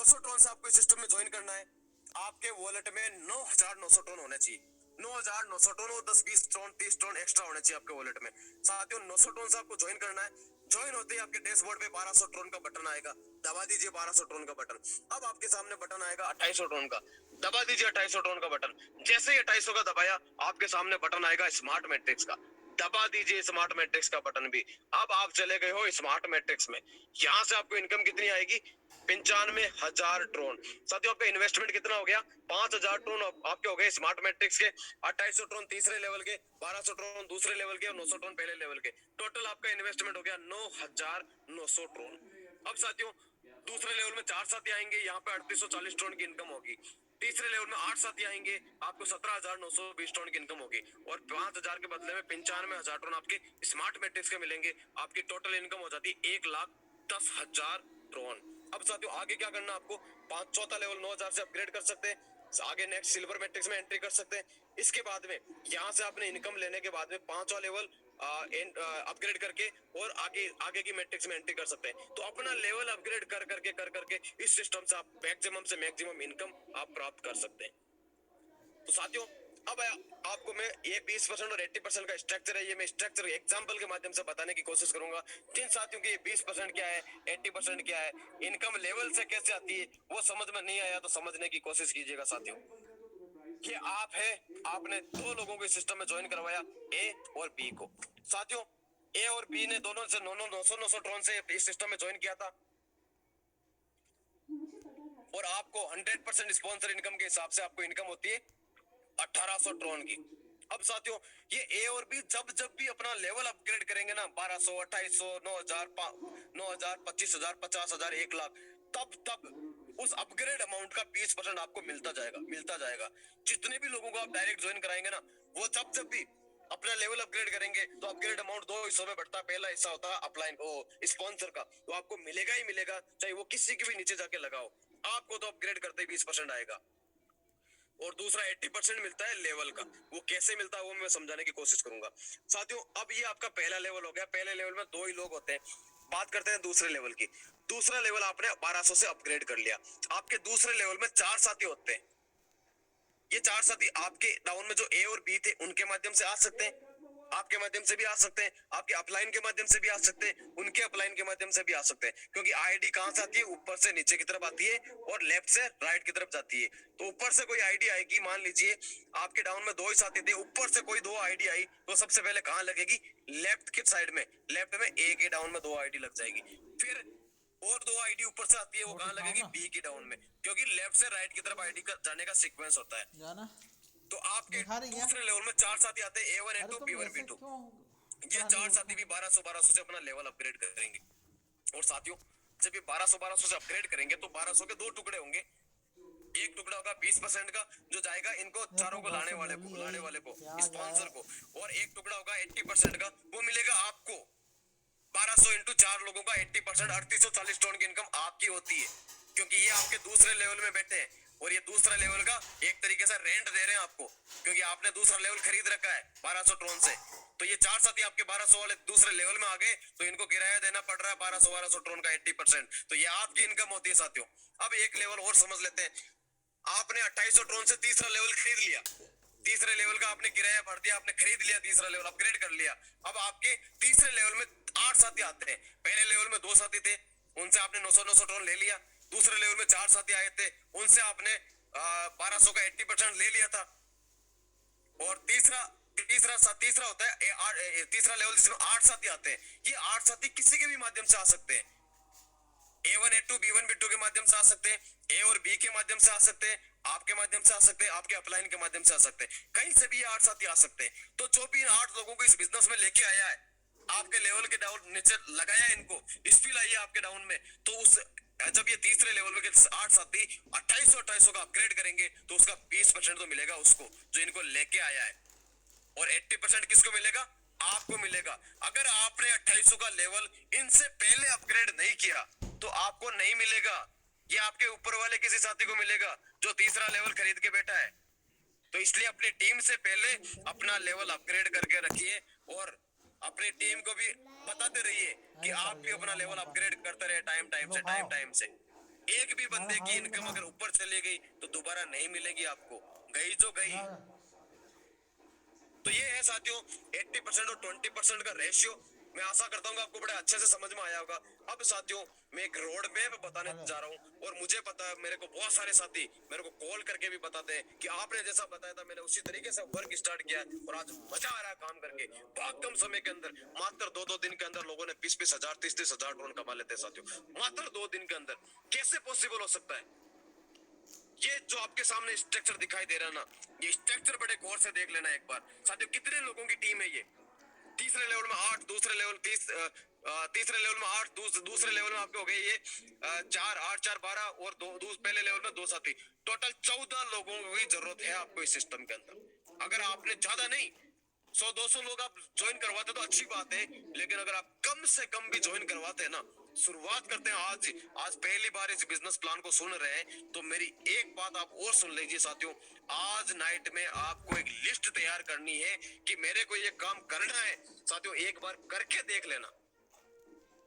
900 ट्रोन से आपको इस सिस्टम में ज्वाइन करना है। आपके वॉलेट में 9,900 ट्रोन होने चाहिए, 9,900 ट्रोन और 10-20 ट्रोन 30 ट्रोन एक्स्ट्रा होने चाहिए आपके वॉलेट में। साथियों 900 ट्रोन से आपको ज्वाइन करना है। ज्वाइन होते ही आपके डैशबोर्ड पे 1200 ट्रोन का बटन आएगा, दबा दीजिए 1200 ट्रोन का बटन। अब आपके सामने बटन आएगा 2800 ट्रोन का, दबा दीजिए 2800 ट्रोन का बटन। जैसे ही 2800 का दबाया आपके सामने बटन आएगा स्मार्ट मैट्रिक्स का, दबा दीजिए स्मार्ट मैट्रिक्स का बटन भी। अब आप चले गए हो स्मार्ट मैट्रिक्स में। यहाँ से आपको इनकम कितनी आएगी? 95,000 ट्रोन। साथियों आपका इन्वेस्टमेंट कितना हो गया? 5,000 ट्रोन आपके हो गए स्मार्ट मैट्रिक्स के, 2800 ट्रोन तीसरे लेवल के, 1200 ट्रोन दूसरे लेवल के और 900 ट्रोन पहले लेवल के। टोटल आपका इन्वेस्टमेंट हो गया 9,900 ट्रोन। अब साथियों दूसरे लेवल में 4 साथी आएंगे, यहाँ पे 3840 ट्रोन की इनकम होगी। तीसरे लेवल में 8 साथी आएंगे, आपको 17,920 ट्रोन की इनकम होगी और 5,000 के बदले में 95,000 ट्रोन आपके स्मार्ट मैट्रिक्स के मिलेंगे। आपकी टोटल इनकम हो जाती है 1,10,000 ट्रोन। अब साथियों आगे क्या करना आपको? चौथा लेवल 9,000 से अपग्रेड कर सकते हैं, आगे नेक्स्ट सिल्वर मैट्रिक्स में एंट्री कर सकते हैं। इसके बाद में यहाँ से आपने इनकम लेने के बाद में 5वां लेवल अपग्रेड करके और आगे की मैट्रिक्स में एंट्री कर सकते हैं। तो अपना लेवल अपग्रेड कर करके इस सिस्टम से आप मैक्सिमम से मैक्सिमम इनकम आप प्राप्त कर सकते हैं। तो साथियों अब आपको मैं ये 20% और 80% का स्ट्रक्चर है, ये मैं स्ट्रक्चर एग्जांपल के माध्यम से बताने की कोशिश करूंगा। जिन साथियों की 20% क्या है, 80% क्या है, इनकम लेवल से कैसे आती है, वो समझ में नहीं आया तो समझने की कोशिश कीजिएगा। साथियों ये आप है, आपने 2 लोगों को इस सिस्टम में ज्वाइन करवाया, ए और बी को। साथियों ए और बी ने दोनों से 900 ट्रोन से इस सिस्टम में ज्वाइन किया था और आपको 100% स्पॉन्सर इनकम के हिसाब से आपको इनकम होती है 1800 ट्रोन की। अब साथियों ये ए और बी जब भी अपना लेवल अपग्रेड करेंगे ना, 1200, 2800, 9,000, 9,000, 25,000, 50,000, 1 लाख, तब उस अपग्रेड अमाउंट का 20% आपको मिलता जाएगा। जितने भी लोगों को आप डायरेक्ट ज्वाइन कराएंगे ना, वो जब भी अपना लेवल अपग्रेड करेंगे तो अपग्रेड अमाउंट 2 हिस्सों में बढ़ता है। पहला हिस्सा होता है अपलाइन स्पॉन्सर का, तो आपको मिलेगा ही मिलेगा, चाहे वो किसी के भी नीचे जाके लगाओ, आपको तो अपग्रेड करते ही 20% आएगा। और दूसरा 80% मिलता है लेवल का। वो कैसे मिलता है वो मैं समझाने की कोशिश करूंगा। साथियों अब ये आपका पहला लेवल हो गया। पहले लेवल में 2 ही लोग होते हैं। बात करते हैं दूसरे लेवल की। दूसरा लेवल आपने 1200 से अपग्रेड कर लिया। आपके दूसरे लेवल में 4 साथी होते हैं। ये 4 साथी आपके डाउन में जो ए और बी थे उनके माध्यम से आ सकते हैं, आपके माध्यम से भी आ सकते हैं, आपके अपलाइन के माध्यम से भी आ सकते हैं, उनके अपलाइन के माध्यम से भी आ सकते हैं। क्योंकि आईडी कहां से आती है? ऊपर से नीचे की तरफ आती है और लेफ्ट से राइट की तरफ जाती है। तो ऊपर से कोई आईडी आएगी, मान लीजिए आपके डाउन में 2 ही साथी थे, ऊपर से कोई 2 आईडी आई तो सबसे पहले कहां लगेगी? लेफ्ट के साइड में, लेफ्ट में ए के डाउन में 2 आईडी लग जाएगी। फिर और 2 आईडी ऊपर से आती है, वो कहां लगेगी? बी की डाउन में, क्योंकि लेफ्ट से राइट की तरफ आईडी का जाने का सीक्वेंस होता है जाना। तो आपके दूसरे लेवल में 4 साथी आते हैं, A1 A2 B1 B2। ये 4 साथी भी 1200 से अपना लेवल अपग्रेड करेंगे। और साथियों जब ये 1200 से अपग्रेड करेंगे तो 1200 के 2 टुकड़े होंगे। एक टुकड़ा होगा 20% का जो जाएगा इनको चारों को लाने वाले को स्पॉन्सर को, और एक टुकड़ा होगा 80% का, वो मिलेगा आपको। 1200 इंटू 4 लोगों का 80%, 3840 टन की इनकम आपकी होती है, क्योंकि ये आपके दूसरे लेवल में बैठे हैं और ये दूसरा लेवल का एक तरीके से रेंट दे रहे हैं आपको, क्योंकि आपने दूसरा लेवल खरीद रखा है 1200 ट्रोन से। तो ये 4 साथी आपके 1200 वाले दूसरे लेवल में आ गए तो इनको किराया देना पड़ रहा है 1200 ट्रोन का 80%, तो ये आपकी इनकम होती है। साथियों अब एक लेवल और समझ लेते हैं। आपने 2800 ट्रोन से तीसरा लेवल खरीद लिया, तीसरे लेवल का आपने किराया भर दिया, आपने खरीद लिया, तीसरा लेवल अपग्रेड कर लिया। अब आपके तीसरे लेवल में 8 साथी आते हैं। पहले लेवल में 2 साथी थे, उनसे आपने 900 ट्रोन ले लिया। दूसरे लेवल में 4 साथी आए थे, उनसे आपने 1200 का 80% ले लिया था। और तीसरा होता है तीसरा लेवल जिसमें 8 साथी आते हैं। ये 8 साथी किसी के भी माध्यम से आ सकते हैं। A1 A2 B1 B2 के माध्यम से आ सकते हैं, ए और बी के माध्यम से आ सकते हैं, आपके माध्यम से आ सकते हैं, आपके अपलाइन के माध्यम से आ सकते हैं, कहीं से भी ये 8 साथी आ सकते हैं। तो जो भी इन 8 लोगों को इस बिजनेस में लेके आया है, आपके लेवल के डाउन नीचे लगाया इनको, स्पीड आई है आपके डाउन में, तो उस जब ये तीसरे लेवल के 8 साथी 2800 का अपग्रेड करेंगे तो उसका 20% तो मिलेगा उसको जो इनको लेके आया है, और 80% किसको मिलेगा? आपको मिलेगा। अगर आपने 2800 का लेवल इनसे पहले अपग्रेड नहीं किया तो आपको नहीं मिलेगा, ये आपके ऊपर वाले किसी साथी को मिलेगा जो तीसरा लेवल खरीद के बैठा है। तो इसलिए अपनी टीम से पहले अपना लेवल अपग्रेड करके रखिए और अपनी टीम को भी बताते रहिए कि आप भी अपना लेवल अपग्रेड करते रहे टाइम से। एक भी बंदे की इनकम अगर ऊपर चली गई तो दोबारा नहीं मिलेगी आपको, गई जो गई। तो ये है साथियों 80% और 20% का रेशियो। मैं आशा करता हूँ आपको बड़े अच्छे से समझ में आया होगा। अब साथियों मैं एक रोड मैप बताने जा रहा हूँ और मुझे पता है मेरे को बहुत सारे साथी मेरे को कॉल करके भी बताते हैं कि आपने जैसा बताया था मैंने उसी तरीके से वर्क स्टार्ट किया है और आज मजा आ रहा है काम करके। बहुत कम समय के अंदर मात्र 2-2 दिन के अंदर लोगों ने 20-20 हजार 30-30 हजार ड्रोन कमा लेते हैं साथियों, मात्र 2 दिन के अंदर। कैसे पॉसिबल हो सकता है? ये जो आपके सामने स्ट्रक्चर दिखाई दे रहा है ना, ये स्ट्रक्चर बड़े गौर से देख लेना एक बार साथियों। कितने लोगों की टीम है ये? तीसरे लेवल में 8, दूसरे लेवल तीसरे लेवल में 8, दूसरे लेवल में आपके हो गए ये 4, 8, 4, 12 और पहले लेवल में 2 साथी। टोटल 14 लोगों की जरूरत है आपको इस सिस्टम के अंदर। अगर आपने ज्यादा नहीं 100-200 लोग आप ज्वाइन करवाते तो अच्छी बात है, लेकिन अगर आप कम से कम भी ज्वाइन करवाते हैं ना, शुरुआत करते हैं आज। आज पहली बार इस बिजनेस प्लान को सुन रहे हैं तो मेरी एक बात आप और सुन लीजिए साथियों। आज नाइट में आपको एक लिस्ट तैयार करनी है कि मेरे को ये काम करना है साथियों। एक बार करके देख लेना।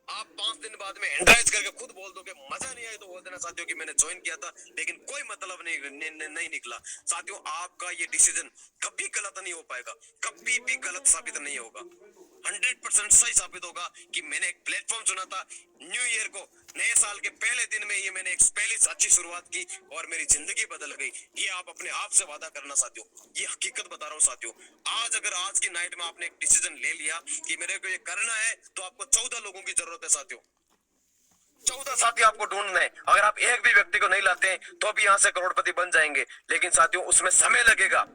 आप 5 दिन बाद में एंड्राइज करके खुद बोल दो कि मजा नहीं आया तो बोल देना साथियों कि मैंने ज्वाइन किया था लेकिन कोई मतलब नहीं निकला। साथियों आपका ये डिसीजन कभी गलत नहीं हो पाएगा, कभी भी गलत साबित नहीं होगा। 100% सही साबित होगा कि मैंने एक प्लेटफॉर्म चुना था। न्यू ईयर को, नए साल के पहले दिन में ये मैंने एक पहली अच्छी शुरुआत की और मेरी जिंदगी बदल गई। ये आप अपने आप से वादा करना साथियों, ये हकीकत बता रहा हूँ साथियों। आज अगर आज की नाइट में आपने एक डिसीजन ले लिया कि मेरे को ये करना है तो आपको 14 लोगों की जरूरत है साथियों। 14 साथी आपको ढूंढना है। अगर आप एक भी व्यक्ति को नहीं लाते हैं तो भी यहाँ से करोड़पति बन जाएंगे, लेकिन साथियों उसमें समय लगेगा।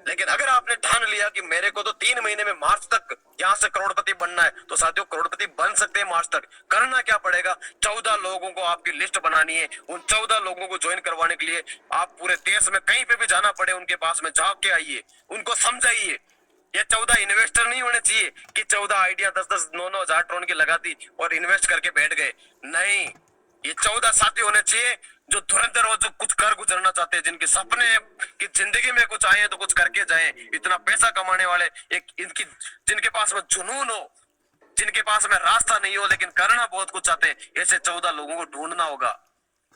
लेकिन अगर आपने ठान लिया कि मेरे को तो 3 महीने में मार्च तक यहाँ से करोड़पति बनना है तो साथियों करोड़पति बन सकते हैं मार्च तक। करना क्या पड़ेगा? 14 लोगों को आपकी लिस्ट बनानी है। उन 14 लोगों को ज्वाइन करवाने के लिए आप पूरे देश में कहीं पे भी जाना पड़े उनके पास में जाके आइए, उनको समझाइए। ये 14 इन्वेस्टर नहीं होने चाहिए कि 14 आइडिया 10-10, 9-9 हजार ट्रोन की लगा दी और इन्वेस्ट करके बैठ गए। नहीं, ये 14 साथी होने चाहिए जो धुरंधर हो, जो कुछ कर गुजरना चाहते हैं, जिनके सपने हैं कि जिंदगी में कुछ आए तो कुछ करके जाएं, इतना पैसा कमाने वाले, एक इनकी जिनके पास में जुनून हो, जिनके पास में रास्ता नहीं हो लेकिन करना बहुत कुछ चाहते हैं। ऐसे 14 लोगों को ढूंढना होगा।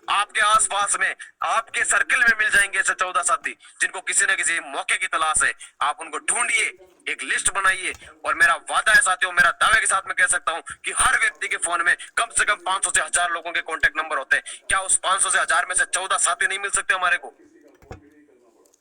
आपके आसपास में आपके सर्कल में मिल जाएंगे ऐसे 14 साथी जिनको किसी न किसी मौके की तलाश है। आप उनको ढूंढिए, एक लिस्ट बनाइए और मेरा वादा है साथियों, मेरा दावे के साथ मैं कह सकता हूं कि हर व्यक्ति के फोन में कम से कम 500 से 1000 लोगों के कॉन्टेक्ट नंबर होते हैं। क्या उस 500 से 1000 में से 14 साथी नहीं मिल सकते? हमारे को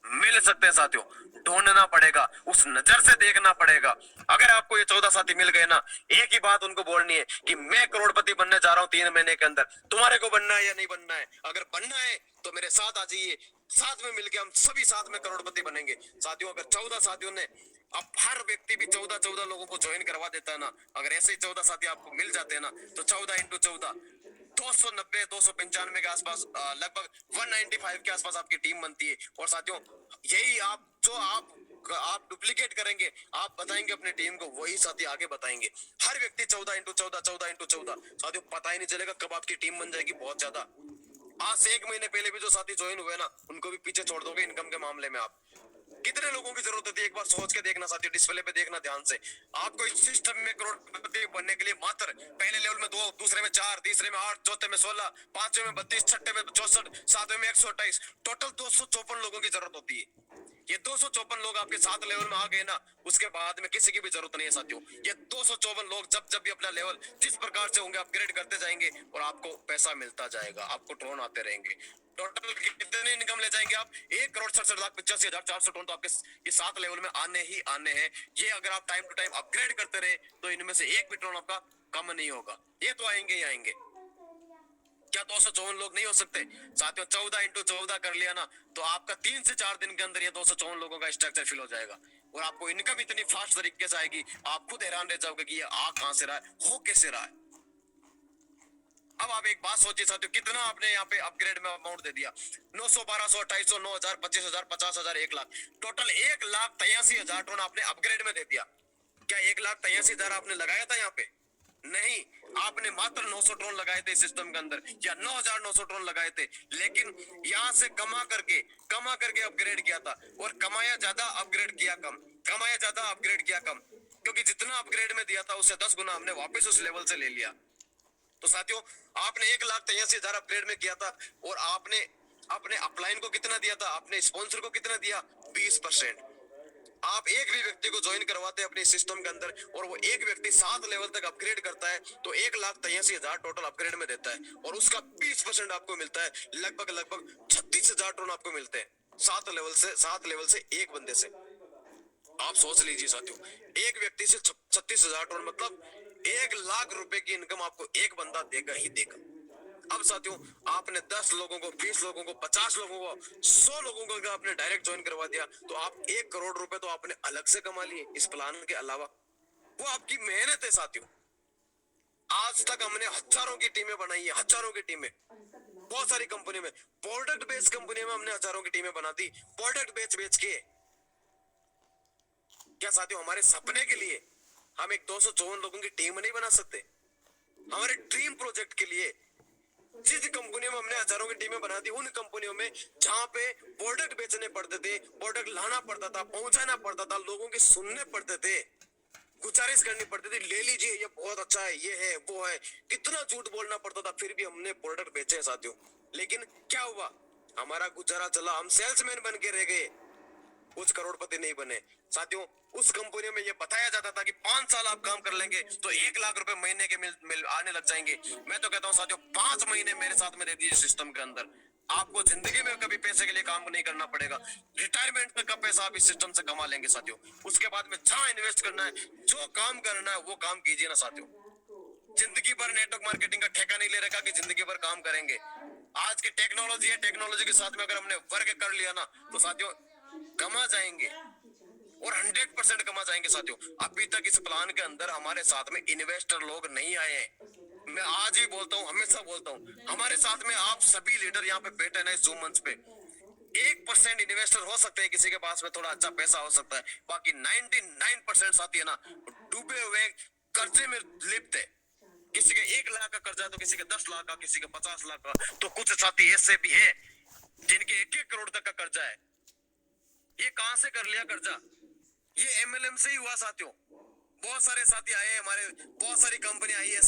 मिल सकते हैं साथियों। ढूंढना पड़ेगा, उस नजर से देखना पड़ेगा। अगर आपको ये 14 साथी मिल गए ना, एक ही बात उनको बोलनी है कि मैं करोड़पति बनने जा रहा हूँ 3 महीने के अंदर। तुम्हारे को बनना है या नहीं बनना है? अगर बनना है तो मेरे साथ आ जाइए, साथ में मिलके हम सभी साथ में करोड़पति बनेंगे साथियों। अगर 14 साथियों ने, अब हर व्यक्ति भी 14-14 लोगों को ज्वाइन करवा देता है ना, अगर ऐसे ही 14 साथी आपको मिल जाते हैं ना तो 14 × 14 290, 295 के आसपास, लगभग 195 के आसपास आपकी टीम बनती है। और साथियों यही आप डुप्लीकेट करेंगे, आप बताएंगे अपनी टीम को, वही साथी आगे बताएंगे। हर व्यक्ति 14 × 14, 14 × 14 साथियों, पता ही नहीं चलेगा कब आपकी टीम बन जाएगी बहुत ज्यादा। आज से 1 महीने पहले भी जो साथी ज्वाइन हुए ना उनको भी पीछे छोड़ दोगे इनकम के मामले में। आप कितने लोगों की जरूरत होती है एक बार सोच के देखना साथियों, डिस्प्ले पे देखना ध्यान से। आपको इस सिस्टम में करोड़पति बनने के लिए मात्र पहले लेवल में 2, दूसरे में 4, तीसरे में 8, चौथे में 16, पांचवे में 32, छठे में 64, सातवें में 128, टोटल 254 लोगों की जरूरत होती है। ये 254 लोग आपके 7 लेवल में आ गए ना, उसके बाद में किसी की भी जरूरत नहीं है साथियों। ये 254 लोग जब भी अपना लेवल जिस प्रकार से होंगे अपग्रेड करते जाएंगे और आपको पैसा मिलता जाएगा, आपको ड्रोन आते रहेंगे। टोटल कितने इनकम ले जाएंगे आप? 1,67,85,400 टोन तो आपके ये 7 लेवल में आने ही आने हैं। ये अगर आप टाइम टू टाइम अपग्रेड करते रहे तो इनमें से एक भी टोन आपका कम नहीं होगा, ये तो आएंगे ही आएंगे। क्या 254 लोग नहीं हो सकते साथियों? 14 × 14 कर लिया ना तो आपका 3 से 4 दिन के अंदर ये 254 लोगों का स्ट्रक्चर फिल हो जाएगा और आपको इनकम इतनी फास्ट तरीके से आएगी, आप खुद हैरान रह जाओगे कि ये आ कहां से रहा है, हो कैसे रहा है। अब आप एक बात सोचिए साथियों, कितना आपने यहाँ पे अपग्रेड में अमाउंट दे दिया? 900, 1200, 2800, 9000, 25,000, 50,000, 1 लाख, टोटल 1,83,000 टोन आपने अपग्रेड में दे दिया। क्या 1,83,000 आपने लगाया था यहाँ पे? नहीं, आपने मात्र 900 ड्रोन लगाए थे सिस्टम के अंदर या 9,900 ड्रोन लगाए थे, लेकिन यहाँ से कमा करके अपग्रेड किया था। और कमाया ज्यादा अपग्रेड किया कम, कमाया ज्यादा अपग्रेड किया कम, क्योंकि जितना अपग्रेड में दिया था उससे 10 गुना हमने वापस उस लेवल से ले लिया। तो साथियों, आपने 1,83,000 अपग्रेड में किया था और आपने अपने अपलाइन को कितना दिया था, अपने स्पॉन्सर को कितना दिया, 20%। आप एक भी व्यक्ति को ज्वाइन करवाते हैं अपने सिस्टम के अंदर और वो एक व्यक्ति 7 लेवल तक अपग्रेड करता है तो 1,83,000 टोटल अपग्रेड में देता है और उसका 20% आपको मिलता है। लगभग 36,000 टोन आपको मिलते हैं 7 लेवल से एक बंदे से। आप सोच लीजिए साथियों, एक व्यक्ति से 36,000 टोन मतलब 1,00,000 रुपए की इनकम आपको एक बंदा देगा ही देगा। अब साथियों, आपने 10 लोगों को, 20 लोगों को, 50 लोगों को, 100 लोगों को अगर आपने डायरेक्ट ज्वाइन करवा दिया तो आप 1 करोड़ रुपए तो आपने अलग से कमा लिए इस प्लान के अलावा। वो आपकी मेहनत है साथियों। आज तक हमने हजारों की टीमें बनाई है, हजारों की टीमें, बहुत सारी कंपनी में, प्रोडक्ट बेस्ड कंपनी में हमने हजारों की टीमें बना दी, प्रोडक्ट बेच के। क्या साथियों, हमारे सपने के लिए हम एक 254 लोगों की टीम नहीं बना सकते? हमारे ड्रीम प्रोजेक्ट के लिए जिस कंपनियों में हमने हजारों की टीमें बना दी, उन कंपनियों में जहां पे प्रोडक्ट बेचने पड़ते थे, प्रोडक्ट लाना पड़ता था, पहुंचाना पड़ता था, लोगों के सुनने पड़ते थे, गुजारिश करनी पड़ती थी, ले लीजिए ये बहुत अच्छा है, ये है वो है, कितना झूठ बोलना पड़ता था, फिर भी हमने प्रोडक्ट बेचे हैं साथियों। लेकिन क्या हुआ, हमारा गुजारा चला, हम सेल्समैन बन के रह गए, कुछ करोड़पति नहीं बने साथियों। उस कंपनी में ये बताया जाता था कि 5 साल आप काम कर लेंगे तो 1,00,000 रुपए महीने के मिल आने लग जाएंगे। मैं तो कहता हूँ साथियों, 5 महीने मेरे साथ में दे दीजिए सिस्टम के अंदर, आपको जिंदगी में कभी पैसे के लिए काम नहीं करना पड़ेगा। रिटायरमेंट तक का पैसा आप इस सिस्टम से कमा लेंगे साथियों। उसके बाद में जहां इन्वेस्ट करना है, जो काम करना है वो काम कीजिए ना साथियों। जिंदगी भर नेटवर्क मार्केटिंग का ठेका नहीं ले रखा कि जिंदगी भर काम करेंगे। आज की टेक्नोलॉजी है, टेक्नोलॉजी के साथ में अगर हमने वर्क कर लिया ना तो साथियों कमा जाएंगे और 100% कमा जाएंगे साथियों। अभी तक इस प्लान के अंदर हमारे साथ में इन्वेस्टर लोग नहीं आए हैं। मैं आज भी बोलता हूँ, हमेशा बोलता हूँ, हमारे साथ में आप सभी लीडर यहाँ पे बैठे ना इस जूम मंच पे, 1% इन्वेस्टर हो सकते हैं, किसी के पास में थोड़ा अच्छा पैसा हो सकता है, बाकी 99% साथी है ना डूबे हुए कर्जे में लिप्त है। किसी के 1,00,000 का कर्जा है तो किसी के 10 लाख का, किसी के 50 लाख का, तो कुछ साथी ऐसे भी है जिनके 1-1 करोड़ तक का कर्जा है। ये कहां से कर लिया कर्जा? ये MLM से ही हुआ साथियों। बहुत सारे साथी आए, हमारे बहुत सारी कंपनी आई है,